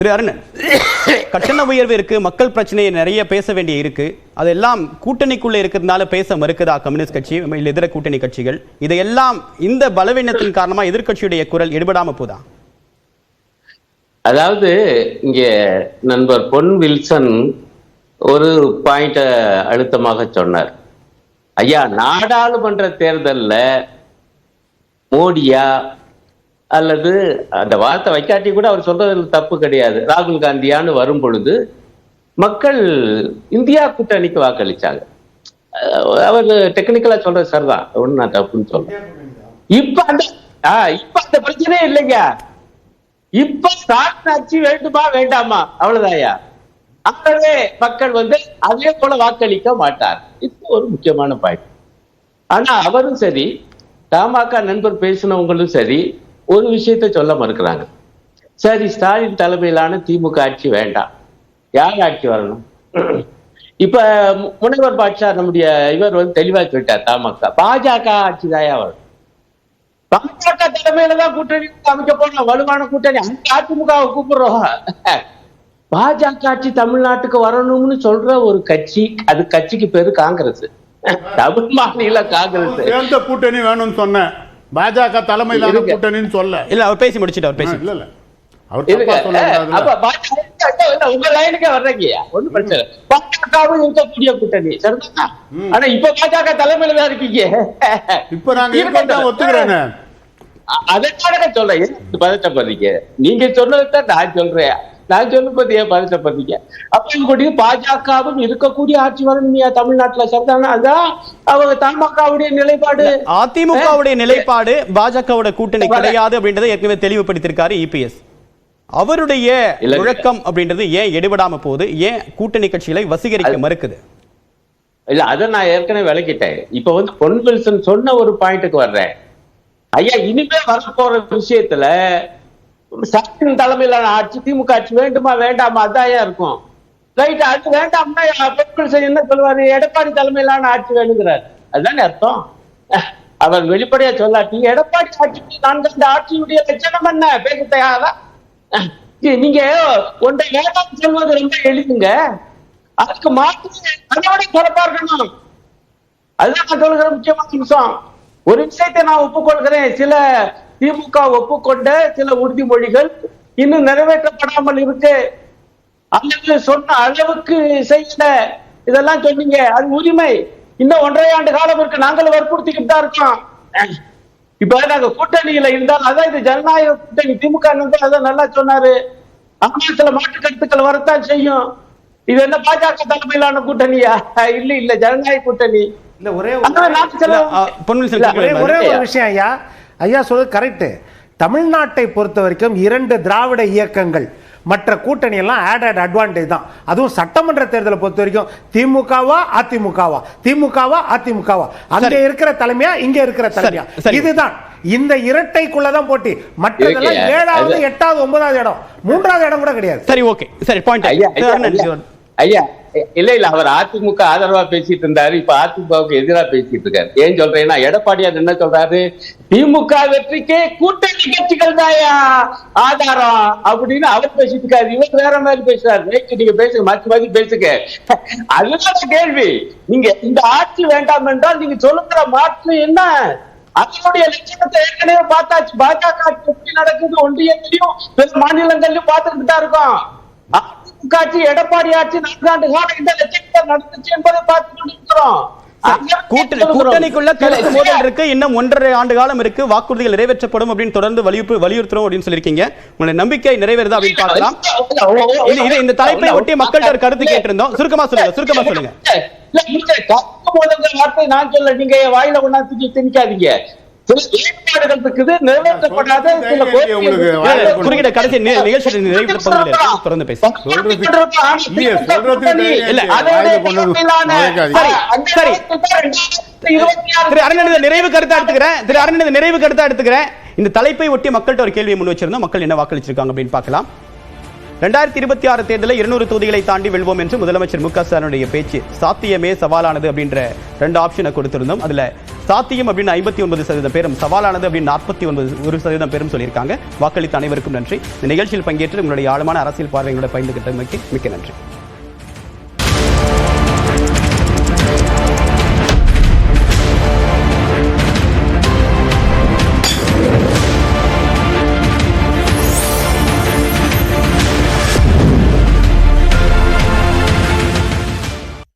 திரு அருணன், கட்டண உயர்வு இருக்கு, மக்கள் பிரச்சனையை நிறைய பேச வேண்டிய இருக்கு, அதெல்லாம் கூட்டணிக்குள்ள இருக்கிறதுனால பேச மறுக்குதா கம்யூனிஸ்ட் கட்சி, இதர கூட்டணி கட்சிகள்? இதையெல்லாம் இந்த பலவீனத்தின் காரணமா எதிர்கட்சியுடைய குரல் எடுபடாம போதா? அதாவது இங்க நண்பர் பொன் வில்சன் ஒரு பாயிண்ட அழுத்தமாக சொன்னார். ஐயா, நாடாளுமன்ற தேர்தல்ல மோடியா அல்லது அந்த வார்த்தை வைக்காட்டி கூட அவர் சொல்றதுல தப்பு கிடையாது, ராகுல் காந்தியான்னு வரும் பொழுது மக்கள் இந்தியா கூட்டணிக்கு வாக்களிச்சாங்க. அவர் டெக்னிக்கலா சொல்றது சரிதான், ஒண்ணு நான் தப்புன்னு சொல்றேன். இப்ப அந்த பிரச்சனையே இல்லைங்க. இப்ப ஸ்டாலின் ஆட்சி வேண்டுமா வேண்டாமா அவ்வளவுதாயா. அப்பவே மக்கள் அதே போல வாக்களிக்க மாட்டார். இது ஒரு முக்கியமான பாயிண்ட். ஆனா அவரும் சரி, தமாக நண்பர் பேசினவங்களும் சரி, ஒரு விஷயத்த சொல்ல மறுக்கிறாங்க. சரி, ஸ்டாலின் தலைமையிலான திமுக ஆட்சி வேண்டாம், யார் ஆட்சி வரணும்? இப்ப முனைவர் பாட்ஷா நம்முடைய இவர் தெளிவா சொல்லிட்டார், தமாக பாஜக ஆட்சி தாயா வரும். பாஜக தலைமையில தான் கூட்டணி அமைக்க போறோம், வலுவான கூட்டணி. அந்த அதிமுகவை கூப்பிடுறோம். பாஜக ஆட்சி தமிழ்நாட்டுக்கு வரணும்னு சொல்ற ஒரு கட்சி, அது கட்சிக்கு பேரு காங்கிரஸ், தமிழ் மாநில காங்கிரஸ். கூட்டணி வேணும்னு சொன்ன பாஜக தலைமையிலான கூட்டணின்னு சொல்ல இல்ல, அவர் பேசி முடிச்சுட்டு அவர் பேசி இல்ல உங்க லைனுக்கே வர்றீங்க, ஒண்ணும் பிரச்சனை. பாஜகவும் இருக்கக்கூடிய கூட்டணி சரிதான். ஆனா இப்ப பாஜக தலைமையில தான் இருக்கீங்க. இப்ப நாங்க ஒத்துக்கிறேன். அதற்காக சொல்றேன், பதட்டப்படுறீங்க. நீங்க சொன்னதுதான் நான் சொல்றேன். நான் சொல்லும்போது ஏன் பதட்டப்படுறீங்க? அப்ப பாஜகவும் இருக்கக்கூடிய ஆட்சி வரணும்யா தமிழ்நாட்டுல சரிதானா? அதான் அவங்க தமாகவுடைய நிலைப்பாடு. அதிமுகவுடைய நிலைப்பாடு பாஜகவோட கூட்டணி கிடையாது அப்படின்றத ஏற்கனவே தெளிவுபடுத்தியிருக்காரு இபிஎஸ். அவருடைய முழக்கம் அப்படின்றது ஏன் எடுபடாம போகுது? ஏன் கூட்டணி கட்சிகளை வசீகரிக்க மறுக்குது? இல்ல, அதை நான் ஏற்கனவே விளக்கிட்டேன். இப்ப பொன் வில்சன் சொன்ன ஒரு பாயிண்ட்டுக்கு வர்றேன். ஐயா, இனிமே வரப்போற விஷயத்துல ஸ்டாலின் தலைமையிலான ஆட்சி திமுக ஆட்சி வேண்டுமா வேண்டாமா அதான் இருக்கும். ரைட், அது வேண்டாம்னா என்ன சொல்லுவாரு? எடப்பாடி தலைமையிலான ஆட்சி வேணுங்கிறார். அதுதானே அர்த்தம். அவர் வெளிப்படையா சொல்லாட்டி எடப்பாடி ஆட்சி நான்கு ஆட்சியுடைய லட்சணம் என்ன பேச தயாரா? நீங்க ஒன்றை வேண்டாம் சொல்வது ரொம்ப எளிதுங்க. அதுக்கு மாற்று அதோட சிறப்பா இருக்கணும். அதுதான் நான் சொல்லுகிற முக்கியமான விஷயம். ஒரு விஷயத்தை நான் ஒப்புக்கொள்கிறேன், சில திமுக ஒப்புக்கொண்ட சில உறுதிமொழிகள் இன்னும் நிறைவேற்றப்படாமல் இருக்கு, அல்லது சொன்ன அளவுக்கு செய்யல. இதெல்லாம் சொன்னீங்க, அது உரிமை. இன்னும் 1.5 ஆண்டு காலம் இருக்கு, நாங்களும் வற்புறுத்திக்கிட்டு தான் இருக்கோம். இப்ப நாங்க கூட்டணியில இருந்தால் அதான் இது ஜனநாயக கூட்டணி. திமுக அதான் நல்லா சொன்னாரு. ஆனா சில மாற்று கருத்துக்கள் வரத்தான் செய்யும். இது என்ன பாஜக தலைமையிலான கூட்டணியா? இல்ல, ஜனநாயக கூட்டணி. ஒரே ஒரு விஷயம் ஐயா, ஐயா சொல்றது கரெக்ட். தமிழ்நாட்டை பொறுத்த வரைக்கும் 2 திராவிட இயக்கங்கள், மற்ற கூட்டணி எல்லாம் ஆடட் அட்வான்டேஜ் தான். அதுவும் சட்டமன்ற தேர்தலை பொறுத்த வரைக்கும் திமுகவா அதிமுகவா, திமுகவா அதிமுகவா, அங்க இருக்கிற தலைமையா இங்க இருக்கிற தலைமையா, இதுதான். இந்த இரட்டைக்குள்ளதான் போட்டி. மற்றதெல்லாம் 7வது 8வது 9வது இடம், 3வது இடம் கூட கிடையாது. சரி, ஓகே, சரி, பாயிண்ட். ஐயா இல்ல, அவர் அதிமுக ஆதரவா பேசிட்டு இருந்தாரு, இப்ப அதிமுகவுக்கு எதிராக பேசிட்டு இருக்காரு. ஏன் சொல்றேன்னா, எடப்பாடியார் என்ன சொல்றாரு? திமுக வெற்றிக்கே கூட்டணி கட்சிகள் தாயா ஆதாரம் அப்படின்னு அவர் பேசிட்டு இருக்காரு. இவர் வேற மாதிரி பேசுறாரு. நீங்க பேசுங்க, மாற்றி மாற்றி பேசுங்க. அதுதான் கேள்வி. நீங்க இந்த ஆட்சி வேண்டாம் என்றால் நீங்க சொல்லுகிற மாற்று என்ன? அதனுடைய லட்சணத்தை ஏற்கனவே பார்த்தாச்சு. பாஜக ஆட்சி நடக்குது ஒன்றியத்திலையும் பிற மாநிலங்கள்லயும் பார்த்துட்டு தான் இருக்கோம். அதிமுக ஆட்சி, எடப்பாடி ஆட்சி 4 ஆண்டு காலம் இந்த லட்சணத்தை நடந்துச்சு என்பதை பார்த்து கொண்டிருக்கிறோம். கூட்டணிக்குள்ள கருத்து மோதல் இருக்கு, இன்னும் 1.5 ஆண்டு காலம் இருக்கு, வாக்குறுதிகள் நிறைவேற்றப்படும் அப்படின்னு தொடர்ந்து வலியுறுத்துறோம் அப்படின்னு சொல்லிருக்கீங்க. உங்களுடைய நம்பிக்கை நிறைவேறுதா அப்படின்னு பார்க்கலாம். இந்த தலைப்பை ஒட்டி மக்கள்கிட்ட கருத்து கேட்டிருந்தோம். சுருக்கமா சொல்லுங்க. வார்த்தை நான் சொல்ல, நீங்க வாயில ஒண்ணா தூக்கி திணிக்காதீங்க. நிறைவேற்றப்படாத கடைசி நிகழ்ச்சி தொடர்ந்து பேச நிறைவு கருத்தா எடுத்துக்கிறேன். இந்த தலைப்பை ஒட்டி மக்கள்கிட்ட ஒரு கேள்வியை முன் வச்சிருந்தோம். மக்கள் என்ன வாக்களிச்சிருக்காங்க அப்படின்னு பார்க்கலாம். 2026 தேர்தலில் 200 தொகுதிகளை தாண்டி வெல்வோம் என்று முதலமைச்சர் மு க ஸ்டாலினுடைய பேச்சு சாத்தியமே சவாலானது அப்படின்ற 2 ஆப்ஷனை கொடுத்திருந்தோம். அதுல சாத்தியம் அப்படின்னு 59% பேரும், சவாலானது அப்படின்னு 49% பேரும் சொல்லியிருக்காங்க. வாக்களித்த அனைவருக்கும் நன்றி. இந்த நிகழ்ச்சியில் பங்கேற்று உங்களுடைய ஆழமான அரசியல் பார்வைகளோட பகிர்ந்து கிட்டமைக்கு மிக்க நன்றி.